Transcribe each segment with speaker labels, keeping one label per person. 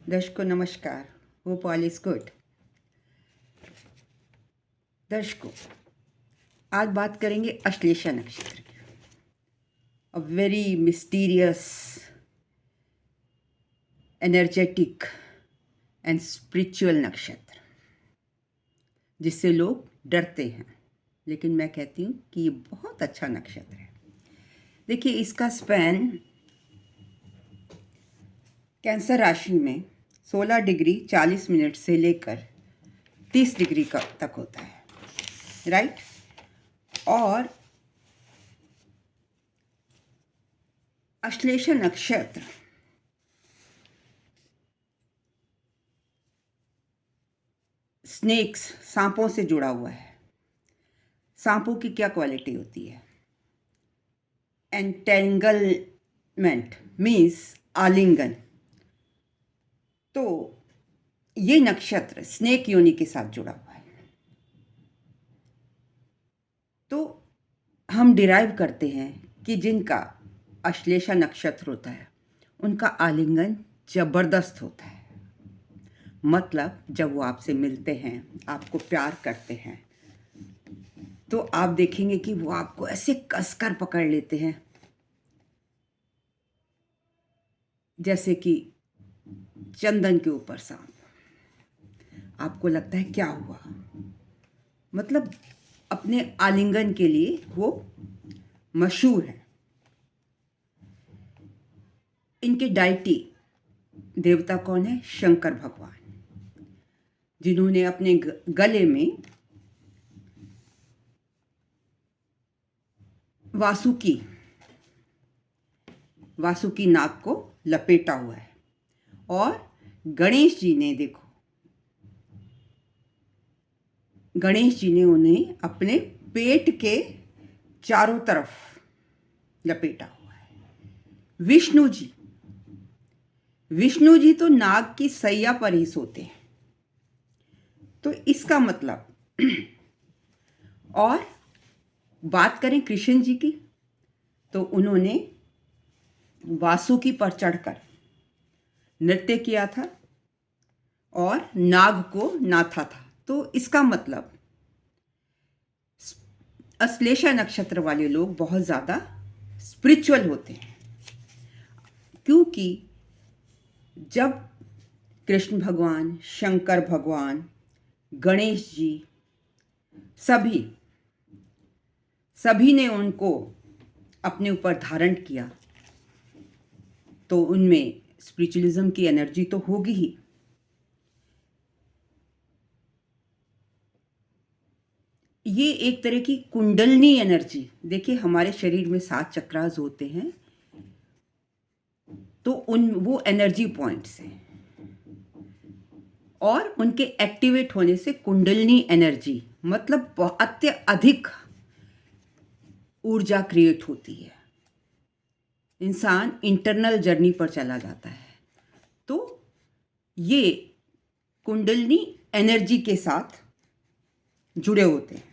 Speaker 1: दर्शकों नमस्कार। Hope all is good. दर्शकों, आज बात करेंगे अश्लेषा नक्षत्र की। A very mysterious, energetic and spiritual नक्षत्र, जिससे लोग डरते हैं, लेकिन मैं कहती हूँ कि ये बहुत अच्छा नक्षत्र है। देखिए, इसका स्पैन कैंसर राशि में 16 डिग्री 40 मिनट से लेकर 30 डिग्री तक होता है, राइट। और अश्लेषा नक्षत्र स्नेक्स, सांपों से जुड़ा हुआ है। सांपों की क्या क्वालिटी होती है? एंटेंगलमेंट मीन्स आलिंगन। तो ये नक्षत्र स्नेक योनि के साथ जुड़ा हुआ है। तो हम डिराइव करते हैं कि जिनका अश्लेषा नक्षत्र होता है उनका आलिंगन जबरदस्त होता है। मतलब जब वो आपसे मिलते हैं, आपको प्यार करते हैं, तो आप देखेंगे कि वो आपको ऐसे कसकर पकड़ लेते हैं जैसे कि चंदन के ऊपर सांप। आपको लगता है क्या हुआ, मतलब अपने आलिंगन के लिए वो मशहूर है। इनके डायटी देवता कौन है? शंकर भगवान, जिन्होंने अपने गले में वासुकी नाग को लपेटा हुआ है। और गणेश जी ने, देखो, गणेश जी ने उन्हें अपने पेट के चारों तरफ लपेटा हुआ है। विष्णु जी तो नाग की सैया पर ही सोते हैं। तो इसका मतलब और बात करें कृष्ण जी की, तो उन्होंने वासुकी पर चढ़कर नृत्य किया था और नाग को नाथा था। तो इसका मतलब अश्लेषा नक्षत्र वाले लोग बहुत ज़्यादा स्पिरिचुअल होते हैं, क्योंकि जब कृष्ण भगवान, शंकर भगवान, गणेश जी, सभी ने उनको अपने ऊपर धारण किया, तो उनमें स्पिरिचुअलिज्म की एनर्जी तो होगी ही। ये एक तरह की कुंडलनी एनर्जी। देखिए, हमारे शरीर में 7 चक्रास होते हैं, तो वो एनर्जी पॉइंट्स हैं, और उनके एक्टिवेट होने से कुंडलनी एनर्जी, मतलब अत्यधिक ऊर्जा क्रिएट होती है। इंसान इंटरनल जर्नी पर चला जाता है। तो ये कुंडलनी एनर्जी के साथ जुड़े होते हैं।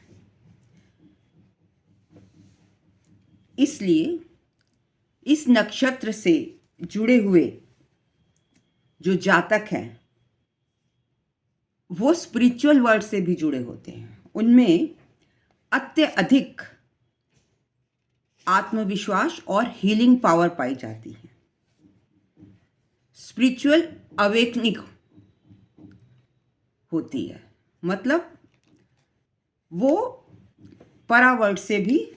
Speaker 1: इसलिए इस नक्षत्र से जुड़े हुए जो जातक हैं वो स्पिरिचुअल वर्ल्ड से भी जुड़े होते हैं। उनमें अत्यधिक आत्मविश्वास और हीलिंग पावर पाई जाती है। स्पिरिचुअल अवेकनिंग होती है, मतलब वो परावर्ल्ड से भी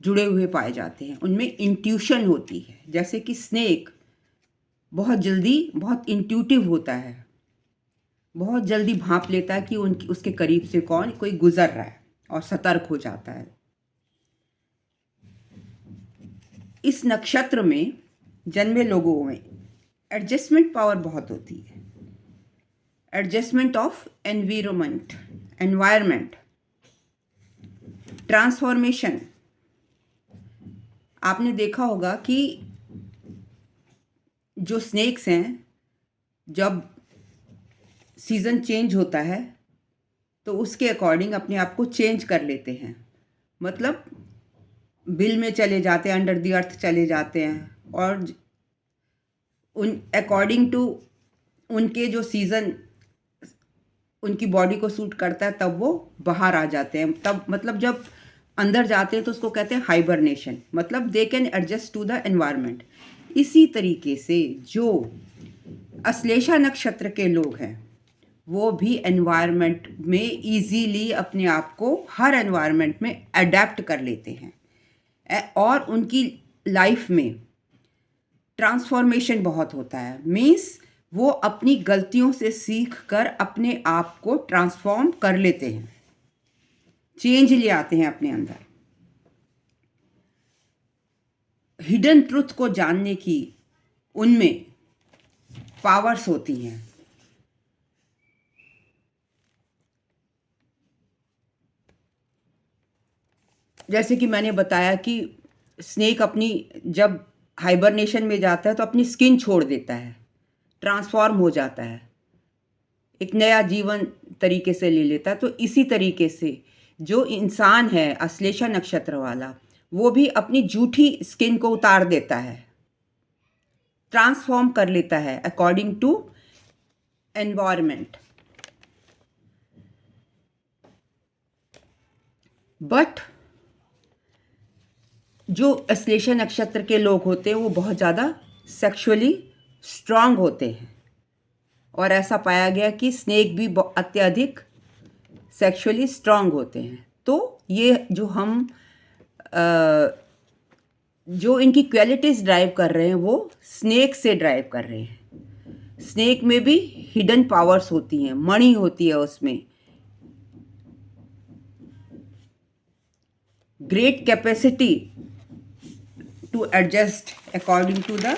Speaker 1: जुड़े हुए पाए जाते हैं। उनमें इंट्यूशन होती है, जैसे कि स्नेक बहुत इंट्यूटिव होता है, बहुत जल्दी भांप लेता है कि उसके करीब से कोई गुजर रहा है और सतर्क हो जाता है। इस नक्षत्र में जन्मे लोगों में एडजस्टमेंट पावर बहुत होती है। Adjustment of environment, transformation. आपने देखा होगा कि जो स्नेक्स हैं, जब सीज़न चेंज होता है तो उसके अकॉर्डिंग अपने आप को चेंज कर लेते हैं। मतलब बिल में चले जाते हैं, अंडर द अर्थ चले जाते हैं, और उन अकॉर्डिंग टू उनके जो सीज़न उनकी बॉडी को सूट करता है तब वो बाहर आ जाते हैं। तब मतलब जब अंदर जाते हैं तो उसको कहते हैं हाइबरनेशन, मतलब they can adjust to the environment. इसी तरीके से जो अश्लेषा नक्षत्र के लोग हैं वो भी एनवायरनमेंट में इजीली अपने आप को हर एनवायरनमेंट में अडेप्ट कर लेते हैं और उनकी लाइफ में ट्रांसफॉर्मेशन बहुत होता है। मीन्स वो अपनी गलतियों से सीख कर अपने आप को ट्रांसफॉर्म कर लेते हैं, चेंज ले आते हैं अपने अंदर। हिडन ट्रुथ को जानने की उनमें पावर्स होती हैं। जैसे कि मैंने बताया कि स्नेक अपनी जब हाइबरनेशन में जाता है तो अपनी स्किन छोड़ देता है, ट्रांसफॉर्म हो जाता है, एक नया जीवन तरीके से ले लेता है। तो इसी तरीके से जो इंसान है अश्लेषा नक्षत्र वाला वो भी अपनी झूठी स्किन को उतार देता है, ट्रांसफॉर्म कर लेता है अकॉर्डिंग टू एनवायरनमेंट। बट जो अश्लेषा नक्षत्र के लोग होते हैं वो बहुत ज़्यादा सेक्सुअली स्ट्रांग होते हैं और ऐसा पाया गया कि स्नेक भी अत्यधिक सेक्सुअली स्ट्रांग होते हैं। तो ये जो हम जो इनकी क्वालिटीज़ ड्राइव कर रहे हैं वो स्नेक से ड्राइव कर रहे हैं। स्नेक में भी हिडन पावर्स होती हैं, मणि होती है उसमें, great capacity to adjust according to the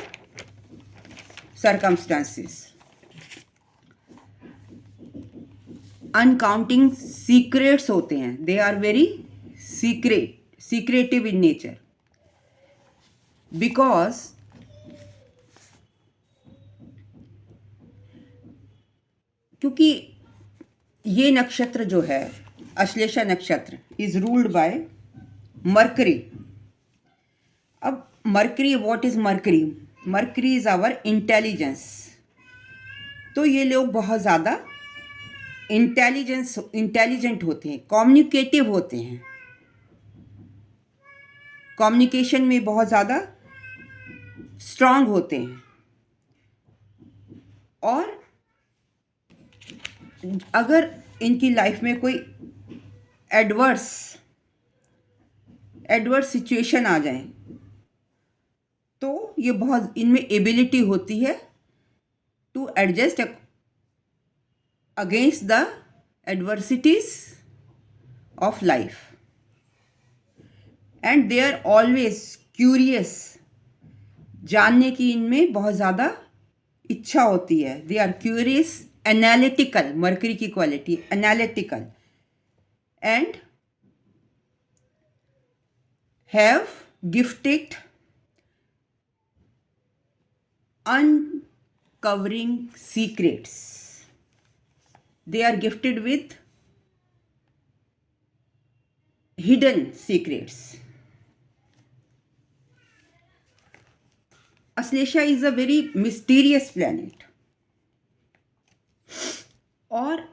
Speaker 1: circumstances, uncounting secrets होते हैं, they are very secretive in nature because क्योंकि ये नक्षत्र जो है अश्लेषा नक्षत्र इज रूल्ड बाय मरकरी। अब Mercury, what is Mercury? Mercury is our intelligence. तो ये लोग बहुत ज़्यादा इंटेलिजेंट होते हैं, कम्युनिकेटिव होते हैं, कम्युनिकेशन में बहुत ज़्यादा स्ट्रांग होते हैं। और अगर इनकी लाइफ में कोई एडवर्स सिचुएशन आ जाए तो ये बहुत इनमें एबिलिटी होती है to adjust against the adversities of life and they are always curious. जानने की इनमें बहुत ज़्यादा इच्छा होती है। They are curious, analytical, Mercury की quality analytical, and have gifted uncovering secrets. They are gifted with hidden secrets. Aslesha is a very mysterious planet. और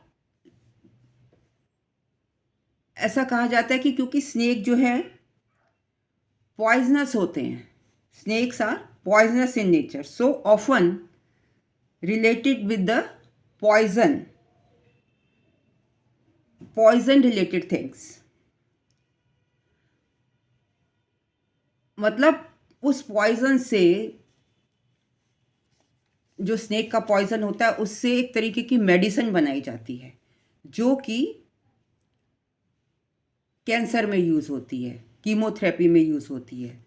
Speaker 1: ऐसा कहा जाता है कि क्योंकि स्नेक जो है पॉइजनस होते हैं, snakes are poisonous in nature, so often related with the poison related things। मतलब उस पॉइजन से, जो स्नेक का पॉइजन होता है उससे एक तरीके की मेडिसिन बनाई जाती है जो कि कैंसर में यूज़ होती है, कीमोथेरेपी में यूज़ होती है।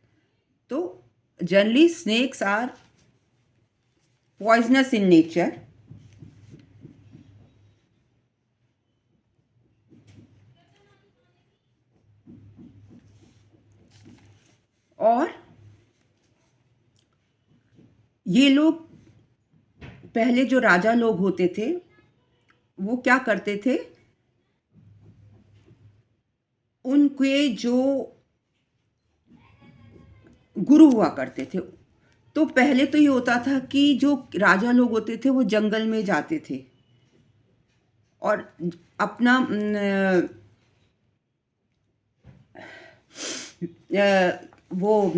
Speaker 1: तो generally snakes are poisonous in nature और ये लोग पहले जो राजा लोग होते थे वो क्या करते थे, उनके जो गुरु हुआ करते थे तो पहले तो ये होता था कि जो राजा लोग होते थे वो जंगल में जाते थे और अपना वो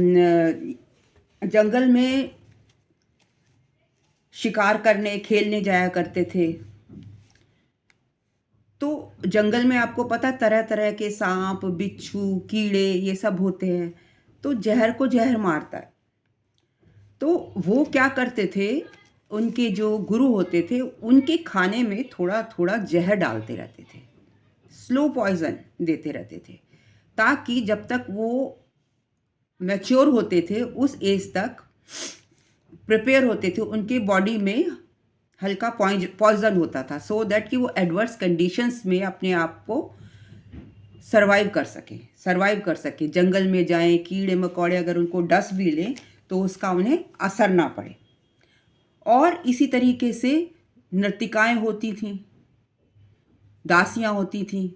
Speaker 1: जंगल में शिकार करने खेलने जाया करते थे। तो जंगल में आपको पता तरह तरह के सांप बिच्छू कीड़े ये सब होते हैं, तो जहर को जहर मारता है। तो वो क्या करते थे, उनके जो गुरु होते थे उनके खाने में थोड़ा थोड़ा जहर डालते रहते थे, स्लो पॉइजन देते रहते थे, ताकि जब तक वो मैच्योर होते थे उस एज तक प्रिपेयर होते थे, उनके बॉडी में हल्का पॉइजन होता था, सो दैट कि वो एडवर्स कंडीशंस में अपने आप को सर्वाइव कर सके। जंगल में जाएं, कीड़े मकोड़े अगर उनको डस भी लें तो उसका उन्हें असर ना पड़े। और इसी तरीके से नर्तिकाएं होती थीं, दासियां होती थीं,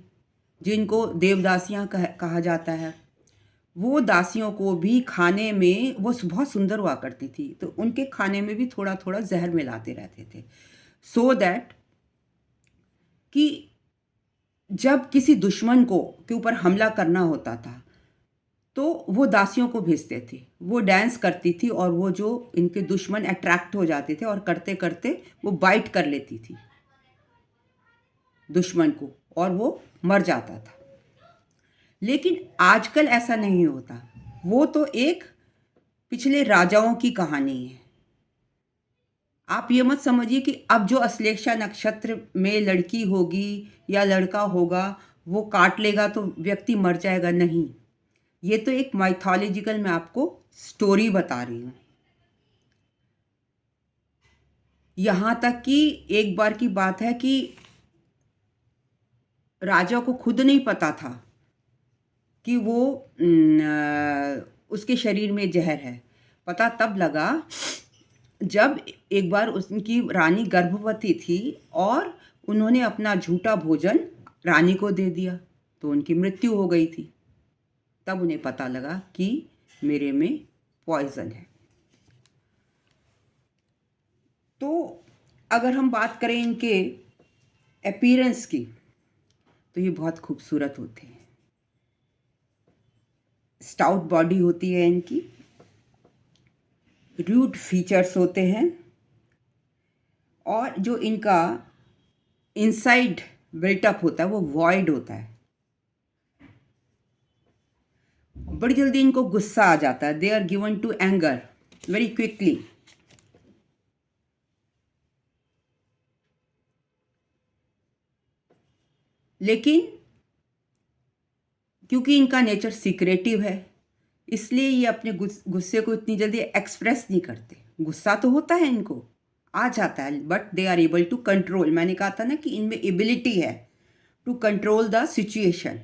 Speaker 1: जिनको देवदासियां कहा जाता है। वो दासियों को भी खाने में वो बहुत सुंदर हुआ करती थी, तो उनके खाने में भी थोड़ा थोड़ा जहर मिलाते रहते थे, सो दैट कि जब किसी दुश्मन को के ऊपर हमला करना होता था तो वो दासियों को भेजते थे, वो डांस करती थी और वो जो इनके दुश्मन अट्रैक्ट हो जाते थे और करते करते वो बाइट कर लेती थी दुश्मन को और वो मर जाता था। लेकिन आजकल ऐसा नहीं होता, वो तो एक पिछले राजाओं की कहानी है। आप ये मत समझिए कि अब जो अश्लेषा नक्षत्र में लड़की होगी या लड़का होगा वो काट लेगा तो व्यक्ति मर जाएगा, नहीं। ये तो एक माइथोलॉजिकल मैं आपको स्टोरी बता रही हूँ। यहाँ तक कि एक बार की बात है कि राजा को खुद नहीं पता था कि वो उसके शरीर में जहर है। पता तब लगा जब एक बार उनकी रानी गर्भवती थी और उन्होंने अपना झूठा भोजन रानी को दे दिया, तो उनकी मृत्यु हो गई थी। तब उन्हें पता लगा कि मेरे में पॉइजन है। तो अगर हम बात करें इनके अपीयरेंस की, तो ये बहुत खूबसूरत होते हैं। स्टाउट बॉडी होती है इनकी, रूड फीचर्स होते हैं, और जो इनका इनसाइड बिल्टअप होता है वो वॉइड होता है। बड़ी जल्दी इनको गुस्सा आ जाता है, they are given to anger very quickly. लेकिन क्योंकि इनका नेचर सीक्रेटिव है, इसलिए ये अपने गुस्से को इतनी जल्दी एक्सप्रेस नहीं करते। गुस्सा तो होता है, इनको आ जाता है, but they are able to control. मैंने कहा था ना कि इनमें एबिलिटी है टू कंट्रोल द सिचुएशन।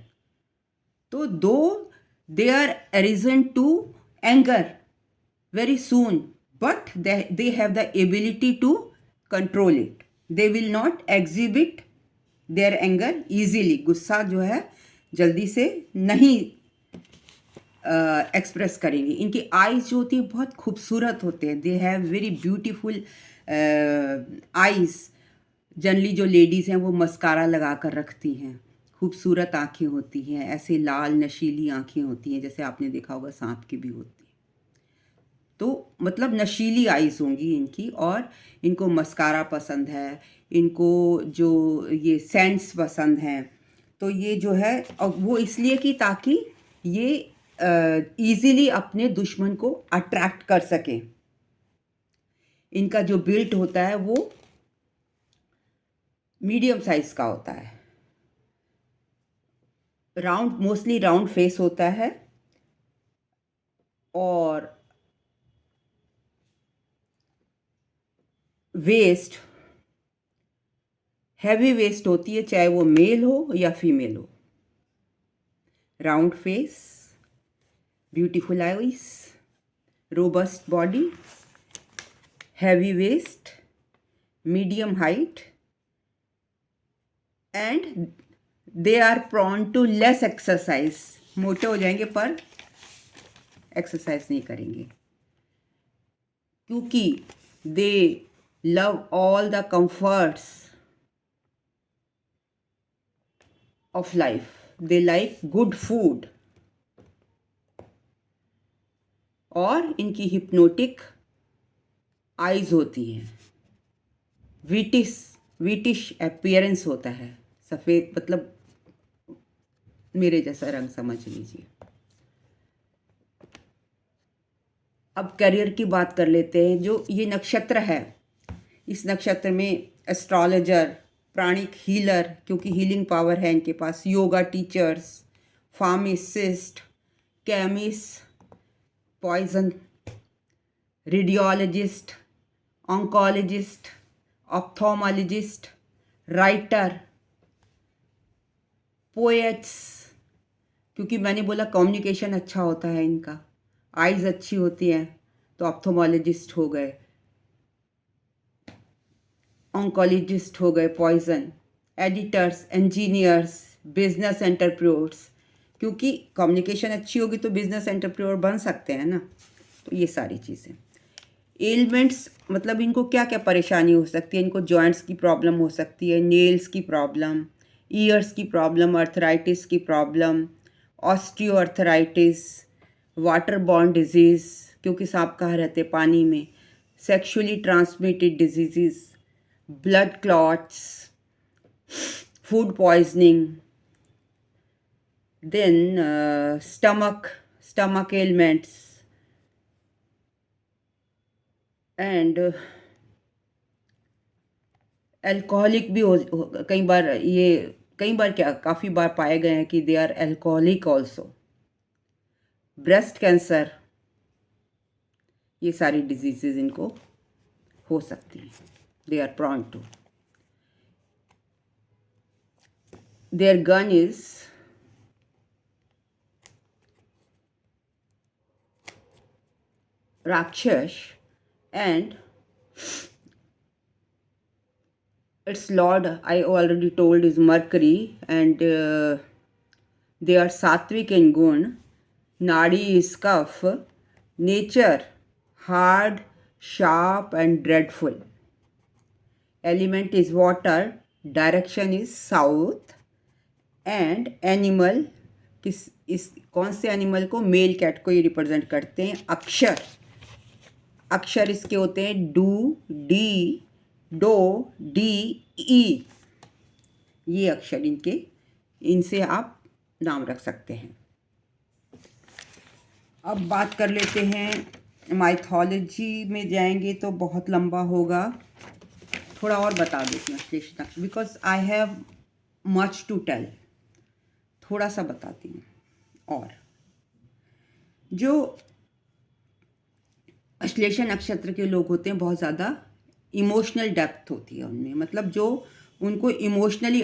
Speaker 1: तो though they are arisen to anger very soon, but they have the ability to control it. They will not exhibit their anger easily. गुस्सा जो है जल्दी से नहीं एक्सप्रेस करेंगे। इनकी आईज जो होती है बहुत खूबसूरत होते हैं, they have very beautiful eyes. Generally जो लेडीज़ हैं वो मस्कारा लगा कर रखती हैं, खूबसूरत आँखें होती हैं, ऐसे लाल नशीली आँखें होती हैं, जैसे आपने देखा होगा सांप की भी होती है। तो मतलब नशीली आइज़ होंगी इनकी, और इनको मस्कारा पसंद है, इनको जो ये सेंट्स पसंद हैं। तो ये जो है, और वो इसलिए कि ताकि ये ईज़िली अपने दुश्मन को अट्रैक्ट कर सकें। इनका जो बिल्ट होता है वो मीडियम साइज़ का होता है, राउंड, मोस्टली राउंड फेस होता है, और वेस्ट हैवी वेस्ट होती है, चाहे वो मेल हो या फीमेल हो। Round face, beautiful eyes, robust body, heavy waist, medium height, and they are prone to less exercise. मोटे हो जाएंगे पर एक्सरसाइज नहीं करेंगे। क्योंकि they love all the comforts of life, they like good food, और इनकी हिप्नोटिक आइज होती हैं। विटिश विटिश अपीयरेंस होता है, सफ़ेद मतलब मेरे जैसा रंग समझ लीजिए। अब करियर की बात कर लेते हैं। जो ये नक्षत्र है, इस नक्षत्र में एस्ट्रोलॉजर, प्राणिक हीलर, क्योंकि हीलिंग पावर है इनके पास, yoga teachers, pharmacist, chemist, poison, radiologist, oncologist, ophthalmologist, writer, poets, क्योंकि मैंने बोला कम्युनिकेशन अच्छा होता है इनका, आइज़ अच्छी होती हैं तो ऑप्थोमोलॉजिस्ट हो गए, ऑन्कोलॉजिस्ट हो गए, poison, editors, engineers, business entrepreneurs, क्योंकि कम्युनिकेशन अच्छी होगी तो बिजनेस एंटरप्रेन्योर बन सकते हैं ना। तो ये सारी चीज़ें। एलिमेंट्स मतलब इनको क्या क्या परेशानी हो सकती है। इनको जॉइंट्स की प्रॉब्लम हो सकती है, नेल्स की प्रॉब्लम, ईयर्स की प्रॉब्लम, अर्थराइटिस की problem, osteoarthritis, water borne disease, क्योंकि सांप कहाँ रहते पानी में, sexually transmitted disease, blood clots, food poisoning, then stomach ailments, and alcoholic भी कई बार क्या काफ़ी बार पाए गए हैं कि they are alcoholic also. Breast cancer, ये सारी डिजीजेज इनको हो सकती हैं, they are prone to. Their गन इज राक्षस and its lord I already told is Mercury, and they are sattvic in gun, nadi is kaf, nature hard, sharp and dreadful, element is water, direction is south, and animal इस कौन से animal को, mail cat को ये represent करते हैं। अक्षर इसके होते हैं डू, डी, डो, डी, ई, ये अक्षर इनसे आप नाम रख सकते हैं। अब बात कर लेते हैं, माइथोलॉजी में जाएंगे तो बहुत लंबा होगा, थोड़ा और बता देती हूँ because I have much to tell, थोड़ा सा बताती हूँ। और जो अश्लेषा नक्षत्र के लोग होते हैं, बहुत ज़्यादा इमोशनल डेप्थ होती है उनमें, मतलब जो उनको इमोशनली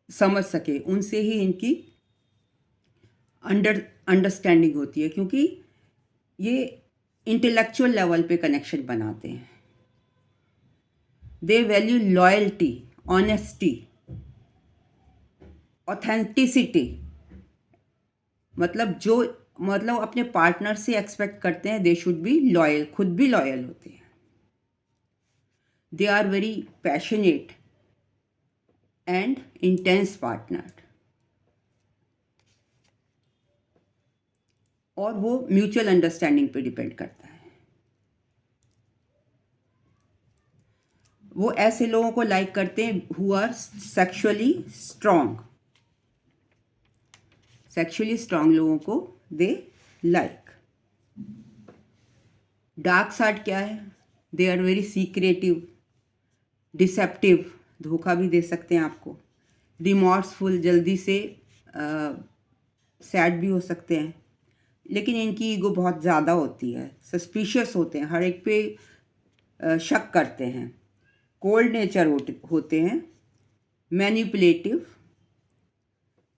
Speaker 1: समझ सके, उनसे ही इनकी अंडरस्टैंडिंग होती है, क्योंकि ये इंटेलेक्चुअल लेवल पे कनेक्शन बनाते हैं। दे वैल्यू लॉयल्टी, ऑनेस्टी, ऑथेंटिसिटी, मतलब अपने पार्टनर से एक्सपेक्ट करते हैं दे शुड बी लॉयल, खुद भी लॉयल होते हैं। They are very passionate and intense partner, और वो म्यूचुअल अंडरस्टैंडिंग पे डिपेंड करता है। वो ऐसे लोगों को लाइक करते हैं who are sexually strong, sexually strong लोगों को दे लाइक। डार्क साइड क्या है, they are very secretive, deceptive, धोखा भी दे सकते हैं आपको, रिमॉर्सफुल, जल्दी से सैड भी हो सकते हैं, लेकिन इनकी ईगो बहुत ज़्यादा होती है, सस्पिशियस होते हैं, हर एक पे शक करते हैं, कोल्ड नेचर होते हैं, मैनिपुलेटिव,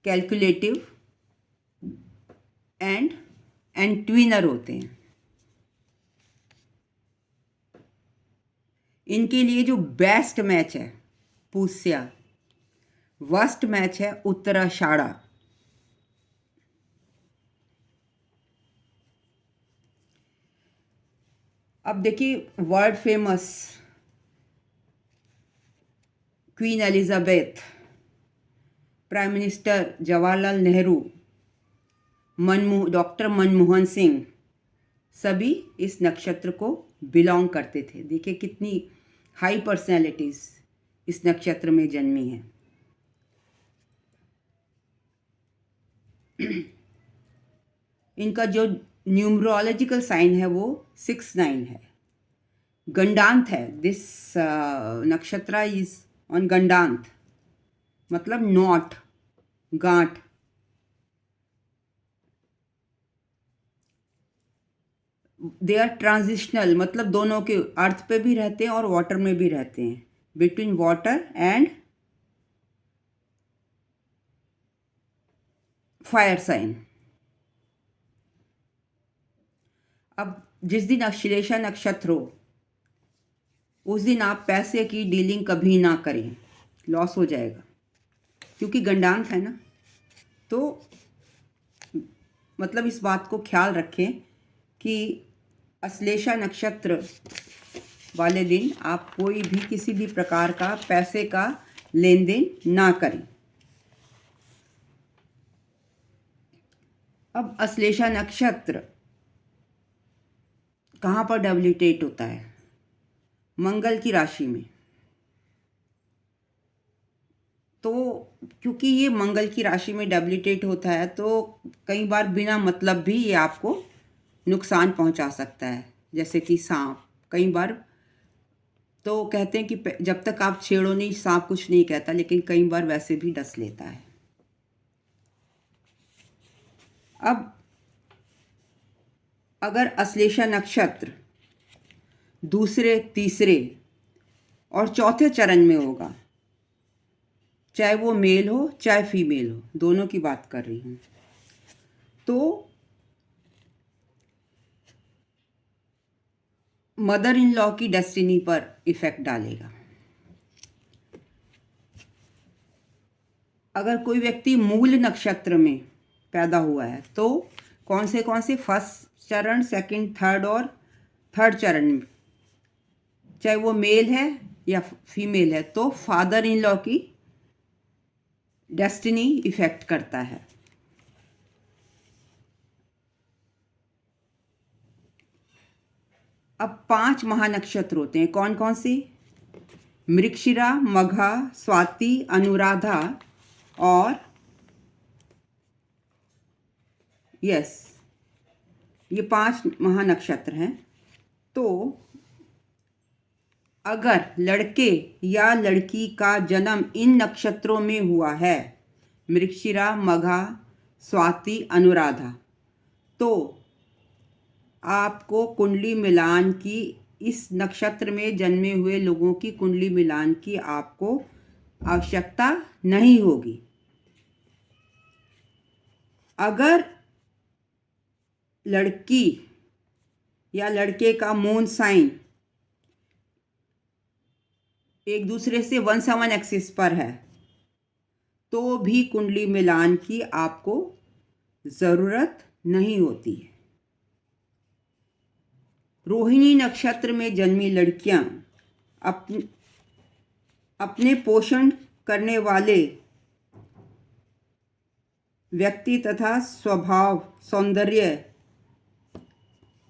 Speaker 1: कैलकुलेटिव एंड ट्विनर होते हैं। इनके लिए जो बेस्ट मैच है पुष्या, वर्स्ट मैच है उत्तराषाढ़ा। अब देखिए, world famous queen Elizabeth, prime minister Jawaharlal Nehru, doctor Manmohan Singh, सभी इस नक्षत्र को बिलोंग करते थे। देखिए कितनी हाई पर्सनैलिटीज इस नक्षत्र में जन्मी हैं। इनका जो न्यूमरोलॉजिकल साइन है वो 6-9 है, गंडांत है। दिस नक्षत्र इज ऑन गंडांत, मतलब नॉट, गांठ। दे आर ट्रांजिशनल, मतलब दोनों के अर्थ पे भी रहते हैं और वाटर में भी रहते हैं, between water and fire sign. अब जिस दिन अश्लेषा नक्षत्र हो उस दिन आप पैसे की डीलिंग कभी ना करें, लॉस हो जाएगा, क्योंकि गंडांत है ना। तो मतलब इस बात को ख्याल रखें कि अश्लेषा नक्षत्र वाले दिन आप कोई भी किसी भी प्रकार का पैसे का लेन देन ना करें। अब अश्लेषा नक्षत्र कहाँ पर डेबिलिटेट होता है? मंगल की राशि में। तो क्योंकि ये मंगल की राशि में डेबिलिटेट होता है तो कई बार बिना मतलब भी ये आपको नुकसान पहुंचा सकता है, जैसे कि सांप। कई बार तो कहते हैं कि जब तक आप छेड़ो नहीं सांप कुछ नहीं कहता, लेकिन कई बार वैसे भी डस लेता है। अब अगर अश्लेषा नक्षत्र दूसरे, तीसरे और चौथे चरण में होगा, चाहे वो मेल हो चाहे फीमेल हो, दोनों की बात कर रही हूँ, तो मदर इन लॉ की डेस्टिनी पर इफेक्ट डालेगा। अगर कोई व्यक्ति मूल नक्षत्र में पैदा हुआ है तो कौन से फर्स्ट चरण, सेकंड, थर्ड और थर्ड चरण में, चाहे वो मेल है या फीमेल है, तो फादर इन लॉ की डेस्टिनी इफेक्ट करता है। अब 5 महानक्षत्र होते हैं। कौन कौन से? मृगशिरा, मघा, स्वाति, अनुराधा और ये 5 महानक्षत्र हैं। तो अगर लड़के या लड़की का जन्म इन नक्षत्रों में हुआ है, मृगशिरा, मघा, स्वाति, अनुराधा, तो आपको कुंडली मिलान की, इस नक्षत्र में जन्मे हुए लोगों की कुंडली मिलान की आपको आवश्यकता नहीं होगी। अगर लड़की या लड़के का मून साइन एक दूसरे से 1/7 एक्सिस पर है तो भी कुंडली मिलान की आपको ज़रूरत नहीं होती है। रोहिणी नक्षत्र में जन्मी लड़कियां अपने पोषण करने वाले व्यक्ति तथा स्वभाव, सौंदर्य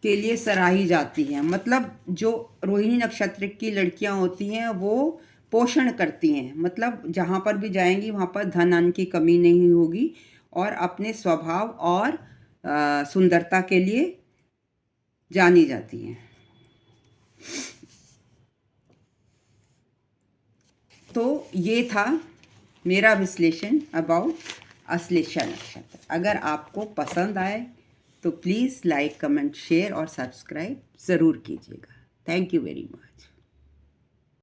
Speaker 1: के लिए सराही जाती हैं। मतलब जो रोहिणी नक्षत्र की लड़कियां होती हैं वो पोषण करती हैं, मतलब जहाँ पर भी जाएंगी वहाँ पर धन अन्न की कमी नहीं होगी, और अपने स्वभाव और सुंदरता के लिए जानी जाती हैं। तो ये था मेरा विश्लेषण अबाउट अश्लेषा नक्षत्र। अगर आपको पसंद आए तो प्लीज़ लाइक, कमेंट, शेयर और सब्सक्राइब ज़रूर कीजिएगा। Thank you very much.